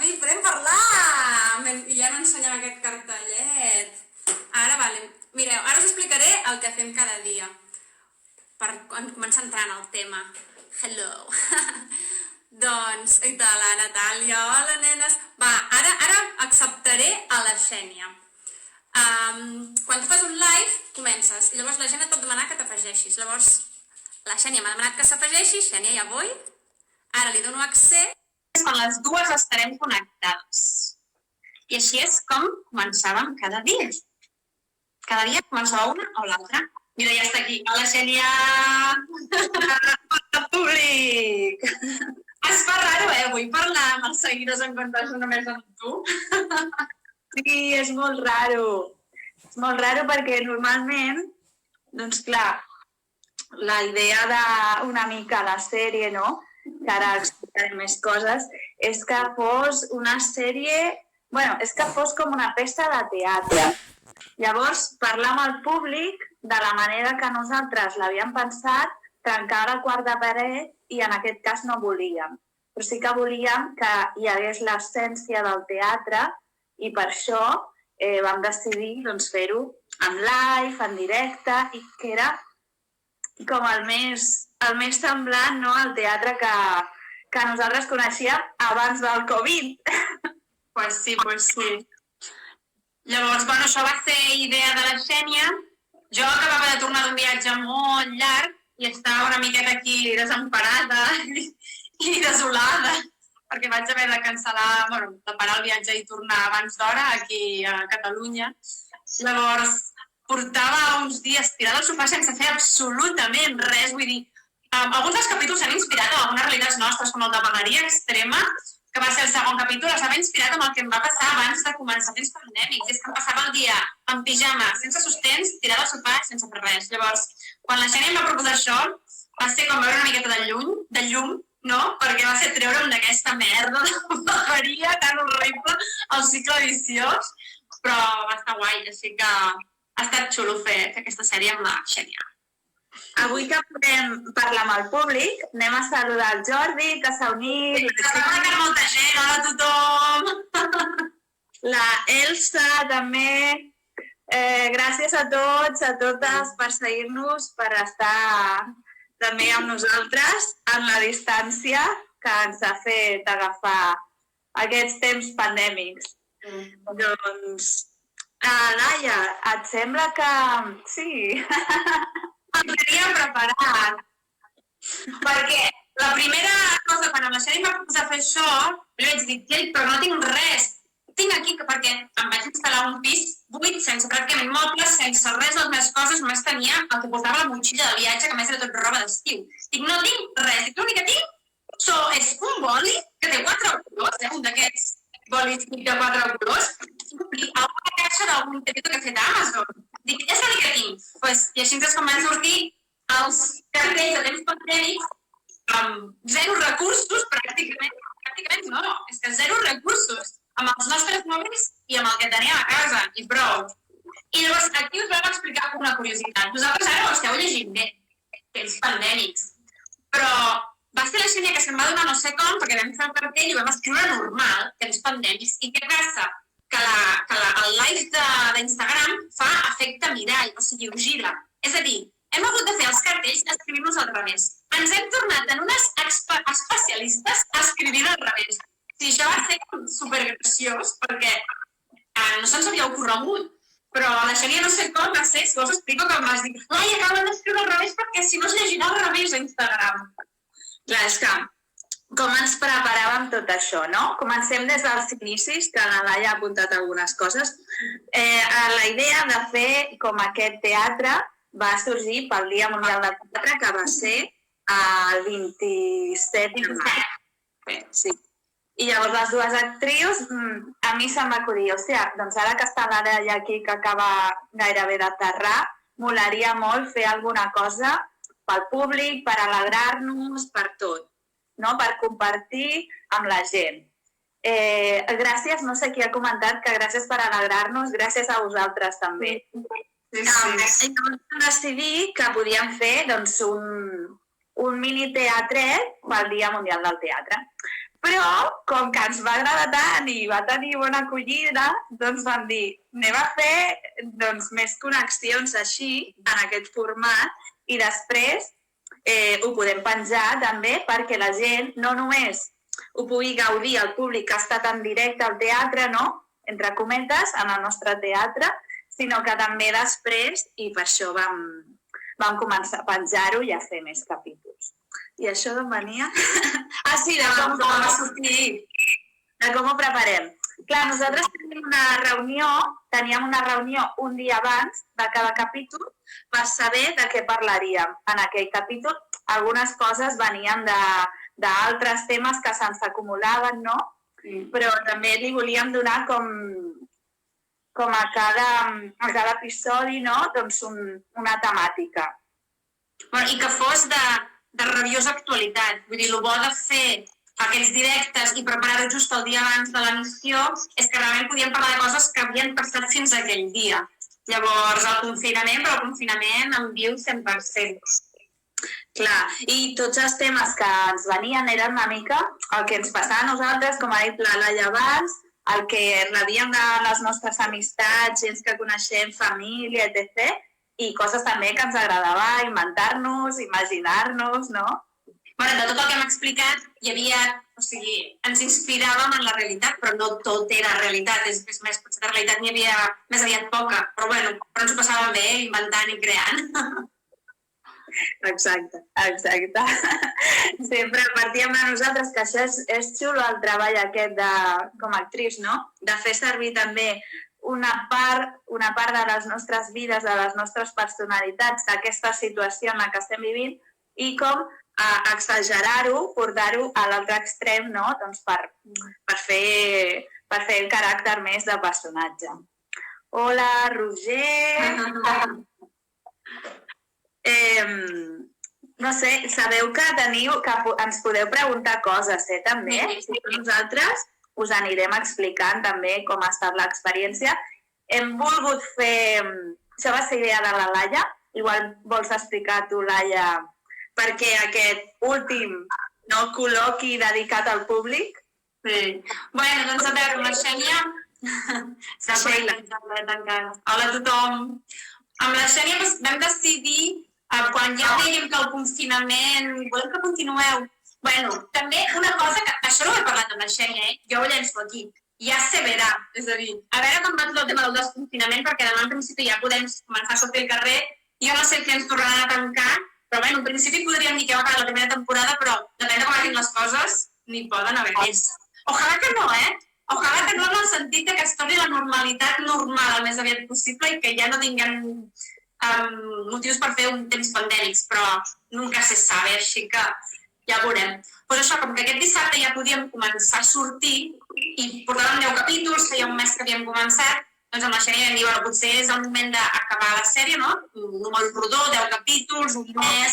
David, podem parlar! I ja no ensenyem aquest cartellet. Ara, vale. Mireu, ara us explicaré el que fem cada dia. Per començar a entrar en el tema. Hello. Doncs, i de la Natàlia, hola nenes. Va, ara acceptaré a la Xènia. Quan tu fas un live, comences. I llavors la Xènia et pot demanar que t'afegeixis. Llavors, la Xènia m'ha demanat que s'afegeixi. Xènia, ja vull. Ara li dono accés. Quan les dues estarem connectades. I així és com començàvem cada dia. Cada dia començava una o l'altra. Mira, ja està aquí. Hola, Xènia! Hola, públic! Es fa raro, Vull parlar amb els seguidors en comptes només amb tu. Sí, és molt raro. És molt raro perquè normalment, doncs clar, la idea d'una mica la sèrie, no?, que ara explicarem més coses, és que fos una sèrie... Bueno, és que fos com una peça de teatre. Llavors, parlar amb el públic de la manera que nosaltres l'havíem pensat, trencar la quarta paret, i en aquest cas no volíem. Però sí que volíem que hi hagués l'essència del teatre i per això vam decidir fer-ho en live, en directe, i que era com el més semblant, no?, al teatre que nosaltres coneixíem abans del Covid. Pues sí. Llavors, bueno, això va ser idea de la Xènia. Jo acabava de tornar d'un viatge molt llarg i estava una miqueta aquí desemparada i desolada, perquè vaig haver de cancel·lar, de parar el viatge i tornar abans d'hora aquí a Catalunya. Llavors, portava uns dies tirada al sofà sense fer absolutament res. Vull dir, alguns dels capítols s'han inspirat en algunes realitats nostres, com el de Vegueria Extrema, que va ser el segon capítol, estava inspirat en el que em va passar abans de començar temps pandèmics. És que em passava el dia en pijama, sense sostens, tirada al sofà, sense fer res. Llavors, quan la Xènia em va proposar això, va ser com veure una miqueta de llum, no? Perquè va ser treure'm d'aquesta merda de Vegueria tan horrible, el cicle viciós, però va estar guai, així que ha estat xulo fer aquesta sèrie amb la Xènia. Avui que podem parlar amb el públic, anem a saludar el Jordi, que s'ha unit. S'ha que molta gent, hola a tothom! La Elsa, també. Gràcies a tots, a totes, per seguir-nos, per estar també amb nosaltres en la distància que ens ha fet agafar aquests temps pandèmics. Doncs, Laia, et sembla que... Sí. Em tenia preparat. Perquè la primera cosa, quan la Xènia em va proposar fer això, li vaig dir, però no tinc res. Tinc aquí, perquè em vaig instal·lar un pis buit, sense pràcticament mobles, sense res de les meves coses, només tenia el que portava la motxilla de viatge, que a més era tot roba d'estiu. Dic, no tinc res. Dic, l'únic que tinc és un boli que té 4 colors, un d'aquests bolis de 4 colors, i alguna caixa d'algun petit que he fet a Amazon. Dic, és l'únic que tinc. I així és com van sortir els cartells de temps pandèmics amb 0 recursos, pràcticament no, és que 0 recursos, amb els nostres mòbils i amb el que teníem a casa, i prou. I llavors aquí us vam explicar una curiositat. Vosaltres ara ho esteu llegint bé, temps pandèmics, però va ser la Xènia que se'n va donar no sé com, perquè vam fer el cartell i vam escriure normal, temps pandèmics, i què passa? Que el live d'Instagram fa efecte mirall, o sigui, ho gira. És a dir, hem hagut de fer els cartells i escriure-nos al revés. Ens hem tornat en unes especialistes a escriure al revés. Sí, això va ser supergraciós, perquè no se'ns havia ocorregut, però la Xènia no sé com va ser, si vols explico com vas dir, Laia, acaben d'escriure al revés perquè si no es llegirà al revés a Instagram. Clar, és que com ens preparàvem tot això, no? Comencem des dels inicis, que la Laia ha apuntat algunes coses. La idea de fer com aquest teatre va sorgir pel Dia Mundial del Teatre, que va ser el 27 de maig. Sí. I llavors les dues actrius, a mi se'm va acudir, doncs ara que està l'Ara aquí, que acaba gairebé d'aterrar, molaria molt fer alguna cosa pel públic, per alegrar-nos, per tot, no? Per compartir amb la gent. Gràcies, no sé qui ha comentat que gràcies per alegrar-nos, gràcies a vosaltres també. I vam decidir que podíem fer un mini teatret pel Dia Mundial del Teatre. Però, com que ens va agradar tant i va tenir bona acollida, doncs vam dir, anem a fer més connexions així, en aquest format, i després ho podem penjar també perquè la gent no només ho pugui gaudir el públic que ha estat en directe al teatre, no? Entre cometes, en el nostre teatre, sinó que també després, i per això vam començar a penjar-ho i a fer més capítols. I això d'on venia? Sí, de com va sortir, de com ho preparem. Clar, nosaltres teníem una reunió un dia abans de cada capítol per saber de què parlaríem. En aquell capítol algunes coses venien d'altres temes que se'ns acumulaven, no? Però també li volíem donar com a cada episodi, no? Doncs una temàtica. I que fos de rabiosa actualitat. Vull dir, el bo de fer aquests directes i preparar-ho just el dia abans de l'emissió és que realment podíem parlar de coses que havien passat fins a aquell dia. Llavors, el confinament en viu 100%. Clar, i tots els temes que ens venien eren una mica el que ens passava a nosaltres, com ha dit la Laia abans, el que rebíem de les nostres amistats, gent que coneixem, família, etc., i coses també que ens agradava inventar-nos, imaginar-nos, no? Bueno, de tot el que hem explicat, hi havia, o sigui, ens inspiràvem en la realitat, però no tot era realitat, és més, potser de realitat n'hi havia més aviat poca, però bueno, però ens ho passàvem bé, inventant i creant. Exacte. Sempre partíem de nosaltres, que això és xulo el treball aquest com a actriu, no? De fer servir també una part de les nostres vides, de les nostres personalitats, d'aquesta situació en la que estem vivint, i com exagerar-ho, portar-ho a l'altre extrem, no? Doncs per fer el caràcter més de personatge. Hola, Roger! No sé, sabeu que ens podeu preguntar coses, també? Sí, nosaltres us anirem explicant també com ha estat l'experiència. Hem volgut fer... Això va ser idea de la Laia. Igual vols explicar tu, Laia, perquè aquest últim col·loqui dedicat al públic? Sí. Bueno, doncs a veure, la Xènia... Hola a tothom. Amb la Xènia vam decidir, quan ja dèiem que el confinament... Volem que continueu. Bueno, també una cosa que... Això no ho he parlat amb la Xènia, jo ho llenço aquí. Ja se verà, és a dir, a veure com va tot el tema del desconfinament, perquè demà en principi ja podem començar a sortir al carrer. Jo no sé què ens tornaran a tancar, però bueno, en principi podríem dir que va acabar la primera temporada, però depèn de com hagin les coses, n'hi poden haver més. Ojalà que no, Ojalà que no en el sentit que es torni la normalitat normal el més aviat possible i que ja no tinguem motius per fer un temps pandèmics, però nunca se sabe, així que ja ho veurem. Doncs això, com que aquest dissabte ja podíem començar a sortir i portàvem 10 capítols, feia un mes que havíem començat, doncs amb la Xènia vam dir, bueno, potser és el moment d'acabar la sèrie, no? Un número rodó, 10 capítols, un mes,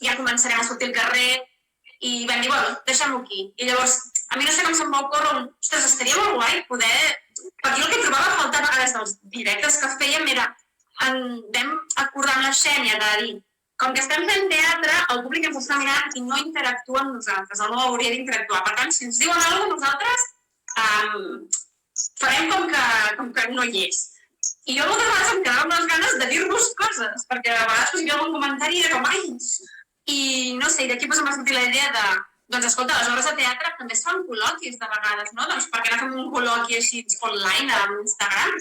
ja començarem a sortir al carrer i vam dir, bueno, deixem-ho aquí. I llavors, a mi no sé com se'm va ocórrer, ostres, estaria molt guai poder... Perquè el que trobava a faltar a vegades dels directes que fèiem era... Vam acordar amb la Xènia de dir, com que estem fent teatre, el públic ens està mirant i no interactua amb nosaltres, o no hauria d'interactuar. Per tant, si ens diuen alguna cosa, nosaltres farem com que no hi és. I jo moltes vegades em quedava amb les ganes de dir-vos coses, perquè a vegades hi havia algun comentari i era com, ai! I no sé, d'aquí m'ha sortit la idea de, doncs escolta, les obres de teatre també es fan col·loquis de vegades, no? Doncs per què no fem un col·loqui així online a Instagram?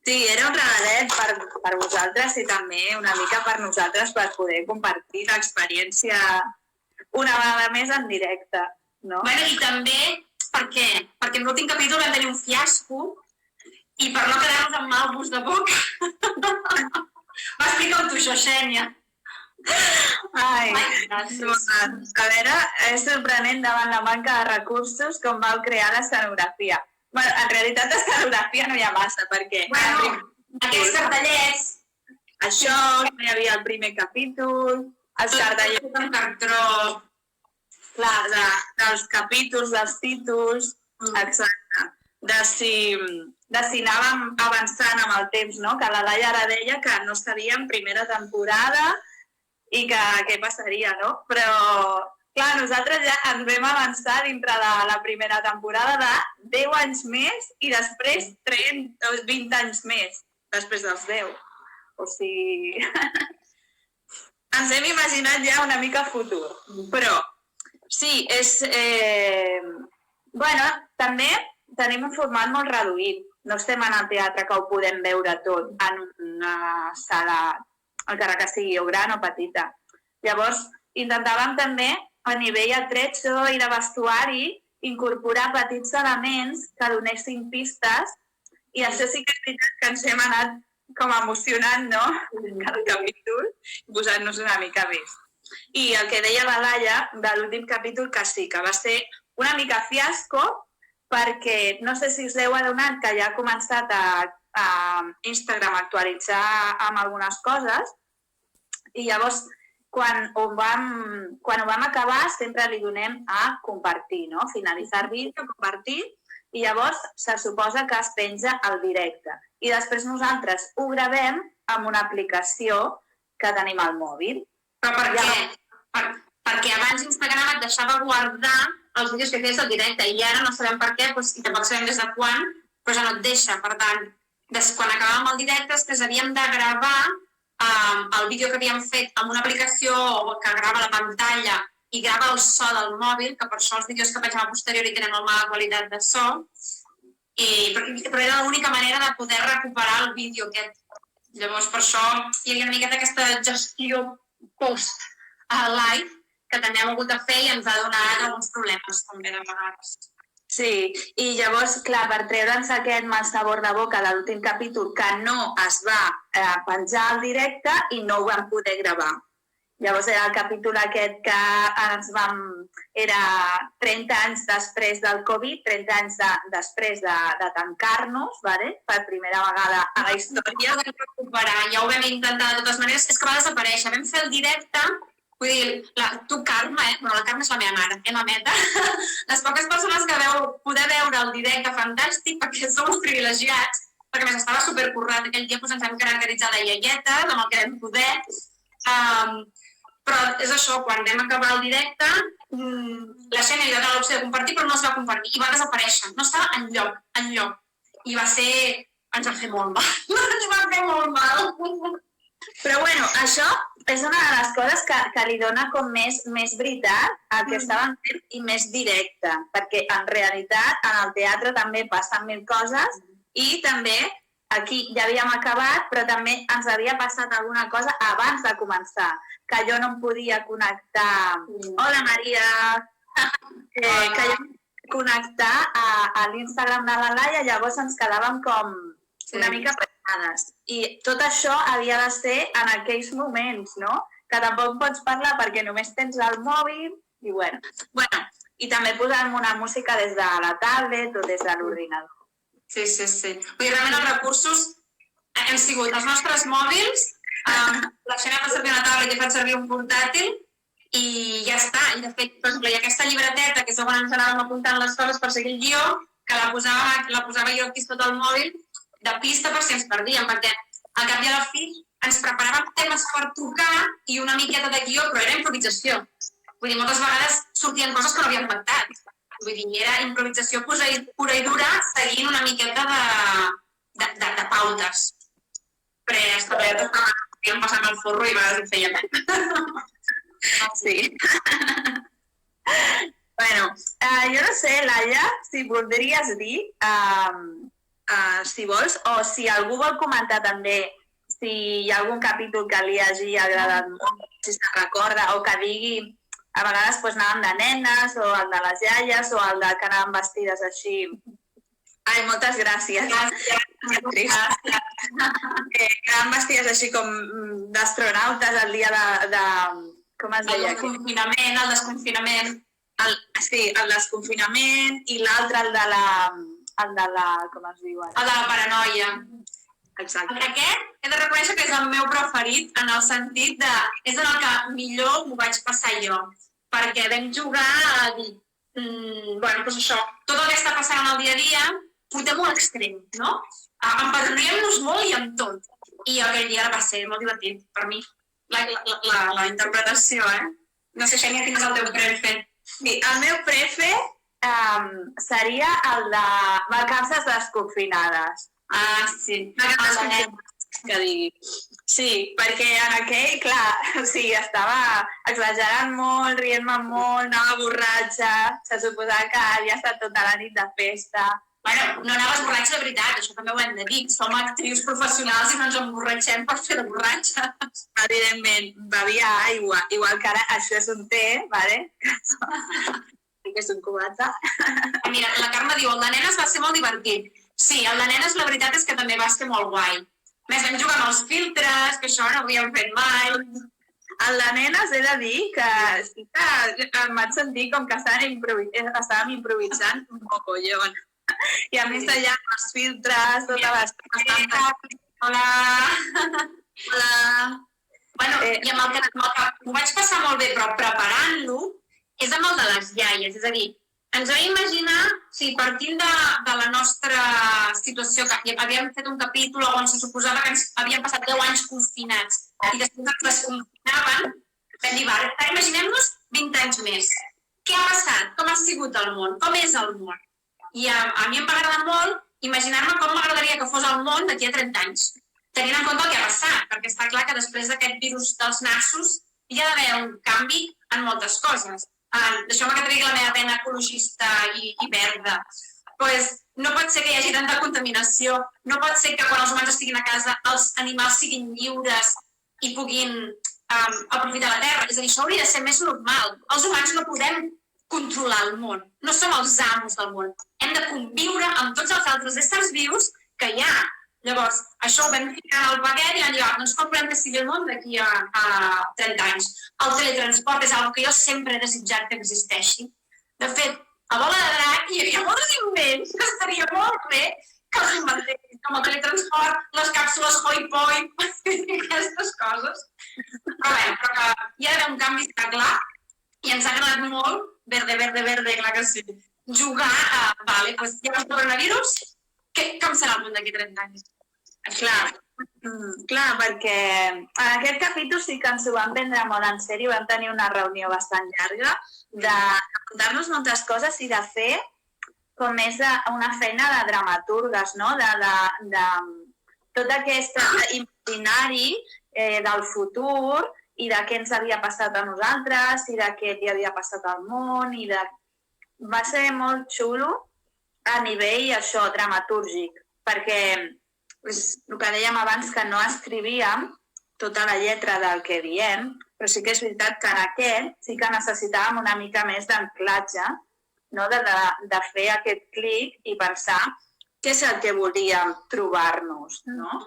Sí, era un regalet per vosaltres i també una mica per nosaltres per poder compartir l'experiència una vegada més en directe, no? Bueno, i també perquè en l'últim capítol vam tenir un fiasco i per no quedar-nos amb mal gust de boca va explicar-ho tu, això, Xènia. Ai, a veure, és sorprenent davant la manca de recursos com vau crear l'escenografia. Bueno, en realitat l'escenografia no hi ha massa, perquè... Bueno, aquests cartellets... Això, no hi havia el primer capítol, els cartellets... Tot en cartró... Clar, dels capítols, dels títols... Exacte. De si anàvem avançant amb el temps, no? Que la Laia ara deia que no sabíem primera temporada i que què passaria, no? Però Clar, nosaltres ja ens vam avançar dintre de la primera temporada de 10 anys més i després 30 o 20 anys més, després dels 10. O sigui... ens hem imaginat ja una mica futur. Però sí, és... Bueno, també tenim un format molt reduït. No estem en el teatre que ho podem veure tot en una sala, encara que sigui o gran o petita. Llavors, intentàvem també, a nivell atrecho i de vestuari, incorporar petits elements que donessin pistes, i això sí que és veritat que ens hem anat com emocionant, no?, cada capítol, posant-nos una mica més. I el que deia la Laia de l'últim capítol, que sí, que va ser una mica fiasco, perquè no sé si us heu adonat que ja ha començat a Instagram a actualitzar amb algunes coses, i llavors quan ho vam acabar sempre li donem a compartir, no? Finalitzar vídeo, compartir, i llavors se suposa que es penja al directe. I després nosaltres ho gravem amb una aplicació que tenim al mòbil. Però per què? Perquè abans Instagram et deixava guardar els vídeos que feies al directe i ara no sabem per què, i tampoc sabem des de quan, però ja no et deixa. Per tant, quan acabàvem el directe, després havíem de gravar el vídeo que havíem fet amb una aplicació que grava la pantalla i grava el so del mòbil, que per això els vídeos que pengem a posteriori tenen molt mala qualitat de so, però era l'única manera de poder recuperar el vídeo aquest. Llavors, per això hi havia una miqueta aquesta gestió post-live que també hem hagut de fer i ens ha donat alguns problemes també de vegades. Sí, i llavors, clar, per treure'ns aquest mal sabor de boca de l'últim capítol que no es va penjar al directe i no ho vam poder gravar. Llavors era el capítol aquest que era 30 anys després del Covid, 30 anys després de tancar-nos, per primera vegada a la història. Ja ho vam intentar de totes maneres, és que va desaparèixer. Vam fer el directe, vull dir, tu Carme, la Carme és la meva mare, la Meta, les poques persones que vau poder veure el directe fantàstic, perquè som uns privilegiats, perquè a més estava supercurrat, aquell dia ens vam caracteritzar de iaietes, amb el que vam poder, però és això, quan vam acabar el directe, la Xènia li va donar l'opció de compartir, però no es va compartir, i va desaparèixer, no estava enlloc, i va ser... ens va fer molt mal, ens va fer molt mal. Però bueno, això és una de les coses que li dona com més veritat al que estàvem fent i més directe, perquè en realitat en el teatre també passen mil coses i també aquí ja havíem acabat, però també ens havia passat alguna cosa abans de començar, que jo no em podia connectar. Hola, Maria! Que jo no em podia connectar a l'Instagram de la Laia, llavors ens quedàvem com una mica pensades. I tot això havia de ser en aquells moments, no? Que tampoc pots parlar perquè només tens el mòbil i bueno. I també posàvem una música des de la tablet o des de l'ordinador. Sí. Vull dir, realment els recursos han sigut els nostres mòbils, la Xènia fa servir una taula i jo faig servir un portàtil i ja està. I de fet, per exemple, hi ha aquesta llibreteta, que és on ens anàvem apuntant les coses per seguir el guió, que la posava jo aquí sota el mòbil, de pista per si ens perdíem, perquè al cap i a la fi ens preparàvem temes per tocar i una miqueta de guió, però era improvisació. Vull dir, moltes vegades sortien coses que no havíem pactat. Vull dir, era improvisació pura i dura, seguint una miqueta de pautes preestablertes que podíem passar pel forro i a vegades ho feia. Sí. Bueno, jo no sé, Laia, si voldries dir, si vols, o si algú vol comentar també si hi ha algun capítol que li hagi agradat molt, si se'n recorda, o que digui, a vegades anàvem de nenes, o el de les iaies, o el de que anàvem vestides així. Ai, moltes gràcies. Gràcies. Anàvem vestides així com d'astronautes el dia de... Com es deia? El desconfinament. Sí, el desconfinament i l'altre, el de la... com es diu ara? El de la paranoia. Exacte. Aquest he de reconèixer que és el meu preferit en el sentit de... és en el que millor m'ho vaig passar jo. Perquè vam jugar a dir... doncs això, tot el que està passant en el dia a dia, portem un extrem, no? Empadronem-nos molt i amb tot. I aquell dia va ser molt divertit per mi. La interpretació, No sé, Xènia, quin és el teu prefe? Sí, el meu prefe seria el de vacances desconfinades. Ah, sí. Vacances desconfinades, que digui. Sí, perquè en aquell, clar, o sigui, estava exagerant molt, rient-me molt, anava borratxa, se suposava que havia estat tota la nit de festa. Bueno, no anaves borratxa de veritat, això també ho hem de dir. Som actrius professionals i no ens emborratxem per fer de borratxes. Evidentment, bevia aigua, igual que ara això és un té, ¿vale? Que és un cubata. Mira, la Carme diu, el de nenes va ser molt divertit. Sí, el de nenes la veritat és que també va ser molt guai. Més vam jugar amb els filtres, que això no ho havíem fet mai. El de nenes he de dir que sí que em vaig sentir com que estàvem improvisant un mogollon. I a més allà amb els filtres, tota l'estona. Hola! Hola! Bueno, i amb el que ho vaig passar molt bé, però preparant-lo és amb el de les iaies. És a dir, ens vam imaginar, si partint de la nostra situació, que havíem fet un capítol on se suposava que ens havíem passat 10 anys confinats i després ens desconfinaven, vam dir, va, imaginem-nos 20 anys més. Què ha passat? Com ha sigut el món? Com és el món? I a mi em va agradar molt imaginar-me com m'agradaria que fos el món d'aquí a 30 anys, tenint en compte el que ha passat, perquè està clar que després d'aquest virus dels nassos hi ha d'haver un canvi en moltes coses. Deixeu-me que tregui la meva pena ecologista i verda. Pues, no pot ser que hi hagi tanta contaminació, no pot ser que quan els humans estiguin a casa els animals siguin lliures i puguin aprofitar la terra. És a dir, això hauria de ser més normal. Els humans no podem controlar el món, no som els amos del món. Hem de conviure amb tots els altres éssers vius que hi ha. Llavors, això ho vam ficar al paquet i vam dir, doncs com volem que sigui el món d'aquí a 30 anys. El teletransport és una cosa que jo sempre he desitjat que existeixi. De fet, a Bola de Drac hi havia molts invents que estaria molt bé que els inventessin, com el teletransport, les càpsules hoi-poi, aquestes coses. Però bé, però que hi ha d'haver un canvi, està clar, i ens ha agradat molt, verde, clar que sí, jugar a, vale, doncs hi ha el coronavirus, com serà el món d'aquí 30 anys? Clar, perquè en aquest capítol sí que ens ho vam prendre molt en sèrio, vam tenir una reunió bastant llarga de contar-nos moltes coses i de fer com més una feina de dramaturgues, no? De tot aquest imaginari del futur i de què ens havia passat a nosaltres i de què li havia passat al món i de... Va ser molt xulo a nivell això, dramatúrgic, perquè és el que dèiem abans, que no escrivíem tota la lletra del que diem, però sí que és veritat que en aquest sí que necessitàvem una mica més d'anclatge, no? De fer aquest clic i pensar què és el que volíem trobar-nos, no?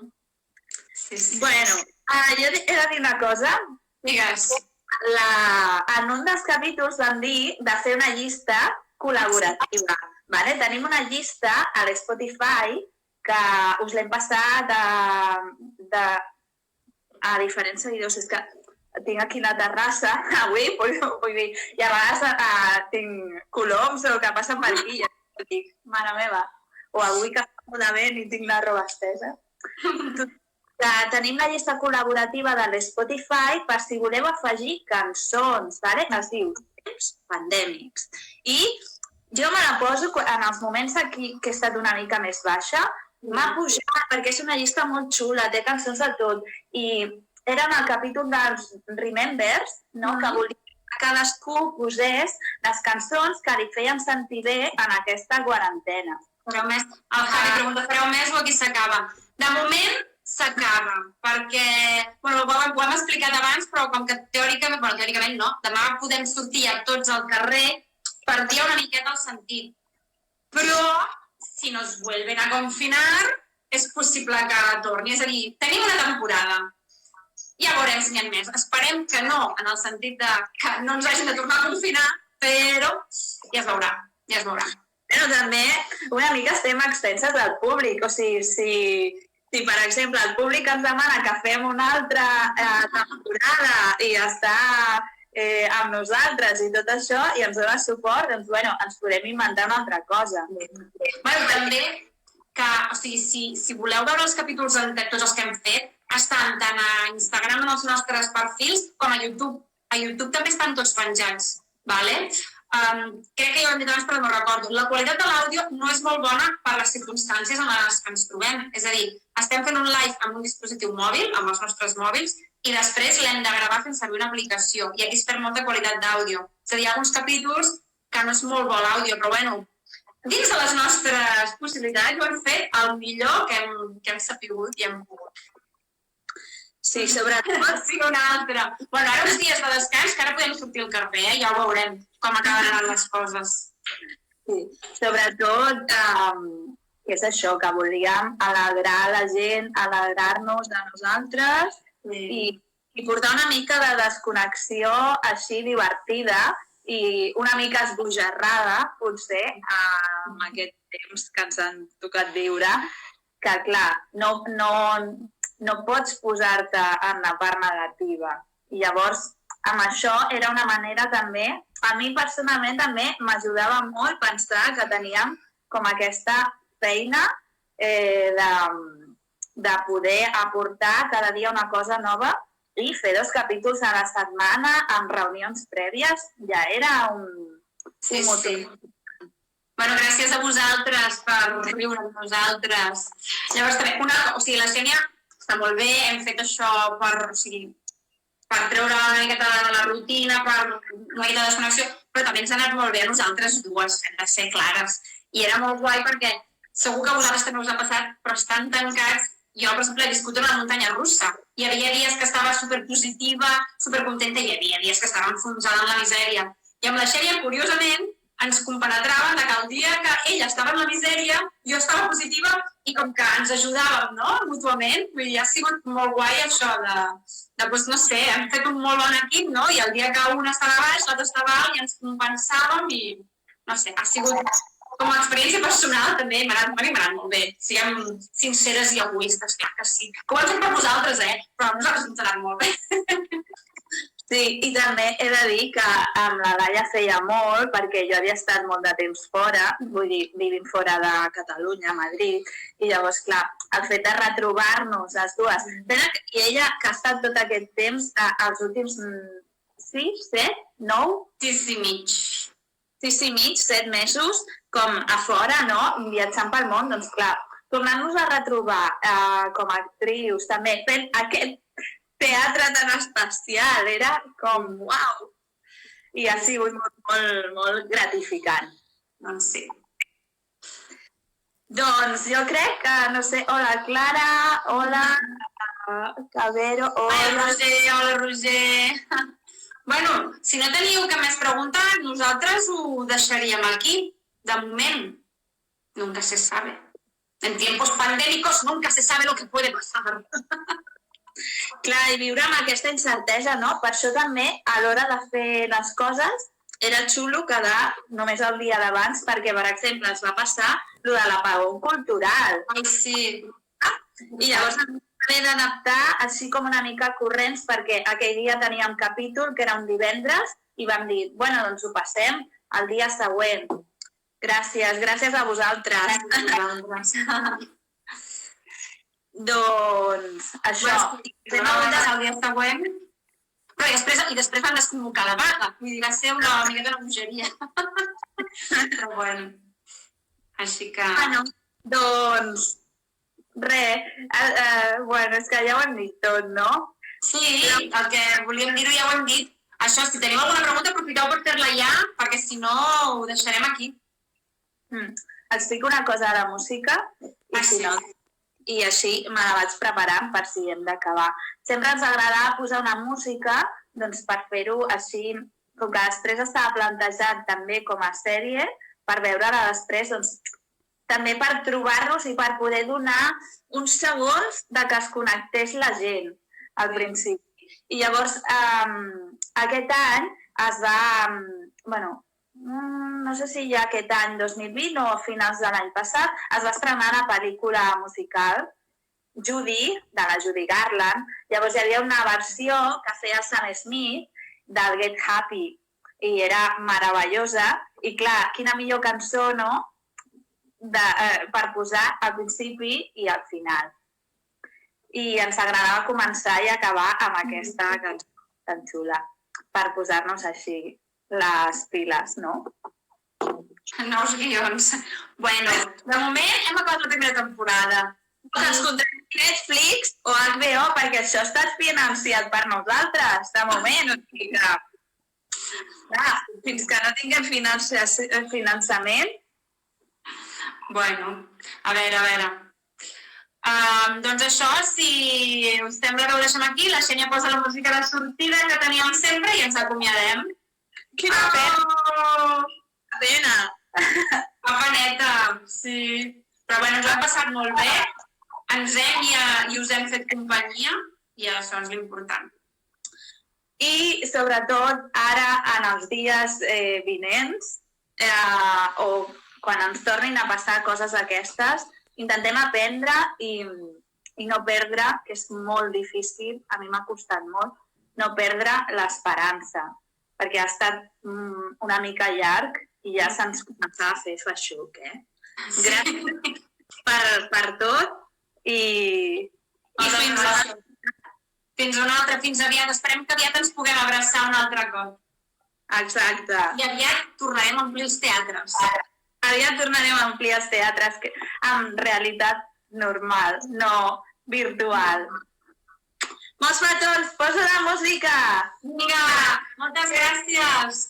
Sí. Bueno, jo he de dir una cosa. Digues. En un dels capítols vam dir de fer una llista col·laborativa. Vale? Tenim una llista a l'Spotify que us l'hem passat a diferents seguidors. És que tinc aquí la terrassa avui, vull dir, i a vegades tinc coloms o que passen per aquí i dic, mare meva, o avui que fa molt de vent i tinc la roba estesa. Tenim la llista col·laborativa de l'Spotify per si voleu afegir cançons, vale? Es diu Temps Pandèmics. I jo me la poso en els moments aquí que he estat una mica més baixa, m'ha pujat perquè és una llista molt xula, té cançons de tot. I era en el capítol dels Remembers, no? Que volia que cadascú posés les cançons que li feien sentir bé en aquesta quarantena. El Javi pregunta, fareu més o aquí s'acaba? De moment s'acaba, perquè ho hem explicat abans, però com que teòricament no, demà podem sortir a tots al carrer per dir una miqueta el sentit. Però, si nos vuelven a confinar, és possible que torni. És a dir, tenim una temporada. Ja veurem si n'hi ha més. Esperem que no, en el sentit que no ens hagin de tornar a confinar, però ja es veurà, ja es veurà. Però també una mica estem extenses al públic. O sigui, si per exemple, el públic ens demana que fem una altra temporada i està amb nosaltres i tot això, i ens dona suport, doncs, bueno, ens podem inventar una altra cosa. Bueno, també que, o sigui, si voleu veure els capítols de tots els que hem fet, estan tant a Instagram en els nostres perfils com a YouTube. a YouTube també estan tots penjats, vale? Crec que ja ho hem dit abans però no recordo. La qualitat de l'àudio no és molt bona per les circumstàncies en les que ens trobem. És a dir, estem fent un live amb un dispositiu mòbil, amb els nostres mòbils, i després l'hem de gravar fent servir una aplicació. I aquí es perd molta qualitat d'àudio. És a dir, hi ha alguns capítols que no és molt bo l'àudio, però bueno, dins de les nostres possibilitats ho hem fet el millor que hem sapigut i hem pogut. Sí, sobretot. Sí, una altra. Bueno, ara uns dies de descans, que ara podem sortir al carrer, ja ho veurem com acabaran les coses. Sí, sobretot, que és això, que volíem alegrar la gent, alegrar-nos de nosaltres i portar una mica de desconnexió així divertida i una mica esbojarrada, potser, amb aquest temps que ens han tocat viure, que, clar, no pots posar-te en la part negativa. I llavors, amb això era una manera també, a mi personalment també m'ajudava molt pensar que teníem com aquesta feina de poder aportar cada dia una cosa nova i fer 2 capítols a la setmana amb reunions prèvies ja era un motiu. Bueno, gràcies a vosaltres per riure amb nosaltres. Llavors, també, la Xènia està molt bé, hem fet això per treure una miqueta de la rutina, per una miqueta de desconnexió, però també ens ha anat molt bé a nosaltres dues, hem de ser clares. I era molt guai perquè segur que a vosaltres també us ha passat, però estan tancats. Jo, per exemple, he viscut una muntanya russa. Hi havia dies que estava superpositiva, supercontenta, i hi havia dies que estava enfonsada en la misèria. I amb la Xènia, curiosament, ens compenetraven que el dia que ella estava en la misèria, jo estava positiva i com que ens ajudàvem, no?, mútuament. Vull dir, ha sigut molt guai això doncs, no sé, hem fet un molt bon equip, no?, i el dia que un estava baix, l'altre estava alt i ens compensàvem i, no sé, ha sigut com a experiència personal també, m'ha anat molt bé. Siguem sinceres i egoistes, clar que sí. Que ho hem fet per vosaltres, però a nosaltres ens ha anat molt bé. Sí, i també he de dir que amb la Laia feia molt, perquè jo havia estat molt de temps fora, vull dir, vivint fora de Catalunya, Madrid, i llavors, clar, el fet de retrobar-nos les dues. I ella, que ha estat tot aquest temps, els últims 6, 7, 9? 6 i mig. 6 i mig, 7 mesos, com a fora, no?, viatjant pel món, doncs clar, tornant-nos a retrobar com a actrius, també fent aquest teatre tan especial, era com, uau! I ha sigut molt, molt gratificant. Doncs sí. Doncs jo crec que, no sé, hola Clara, hola Cabero, hola... Hola Roger. Bueno, si no teniu cap més pregunta, nosaltres ho deixaríem aquí, de moment. Nunca se sabe. En tiempos pandémicos nunca se sabe lo que puede pasar. Clar, i viure amb aquesta incertesa, no? Per això també, a l'hora de fer les coses, era xulo quedar només el dia d'abans, perquè, per exemple, es va passar lo de l'apagón cultural. Ai, sí. I llavors m'he d'adaptar així com una mica corrents, perquè aquell dia teníem capítol, que era un divendres, i vam dir, bueno, doncs ho passem el dia següent. Gràcies a vosaltres. Gràcies a vosaltres. Doncs això. Vam haver el dia següent, però després van desconvocar la vaga. Vull dir, va ser una miqueta una bogeria. Però bueno, així que... Bueno, doncs, res, bueno, és que ja ho hem dit tot, no? Sí, el que volíem dir-ho ja ho hem dit. Això, si teniu alguna pregunta, aprofiteu per fer-la ja, perquè si no ho deixarem aquí. Explico una cosa de música i si no... I així me la vaig preparant per si hem d'acabar. Sempre ens agrada posar una música doncs, per fer-ho així, com que després estava plantejat també com a sèrie, per veure-la després, doncs, també per trobar-nos i per poder donar uns segons de que es connectés la gent al principi. I llavors, aquest any es va, bueno, no sé si ja aquest any 2020 o a finals de l'any passat, es va estrenar una pel·lícula musical, Judy, de la Judy Garland. Llavors hi havia una versió que feia Sam Smith del Get Happy i era meravellosa. I clar, quina millor cançó, no?, per posar al principi i al final. I ens agradava començar i acabar amb aquesta cançó tan xula. per posar-nos així les piles, no? Nous guions. Bueno, de moment hem acabat la primera temporada. Que ens contracti Netflix o HBO, perquè això està financiat per nosaltres, de moment. O sigui que, clar, fins que no tinguem finançament. Bueno, a veure. Doncs això, si us sembla que ho deixem aquí, la Xènia posa la música de sortida que teníem sempre i ens acomiadem. Quina pena! Papa neta, sí. Però bueno, ens ho hem passat molt bé. Ens hem i us hem fet companyia i això és l'important. I sobretot ara, en els dies vinents, o quan ens tornin a passar coses aquestes, intentem aprendre i no perdre, que és molt difícil, a mi m'ha costat molt, no perdre l'esperança, perquè ha estat una mica llarg i ja se'ns començava a fer feixuc, Gràcies per tot i fins una altra, fins aviat. Esperem que aviat ens puguem abraçar un altre cop. Exacte. I aviat tornarem a omplir els teatres. Aviat tornarem a omplir els teatres amb realitat normal, no virtual. Molts petons, posa la música! Vinga, moltes gràcies!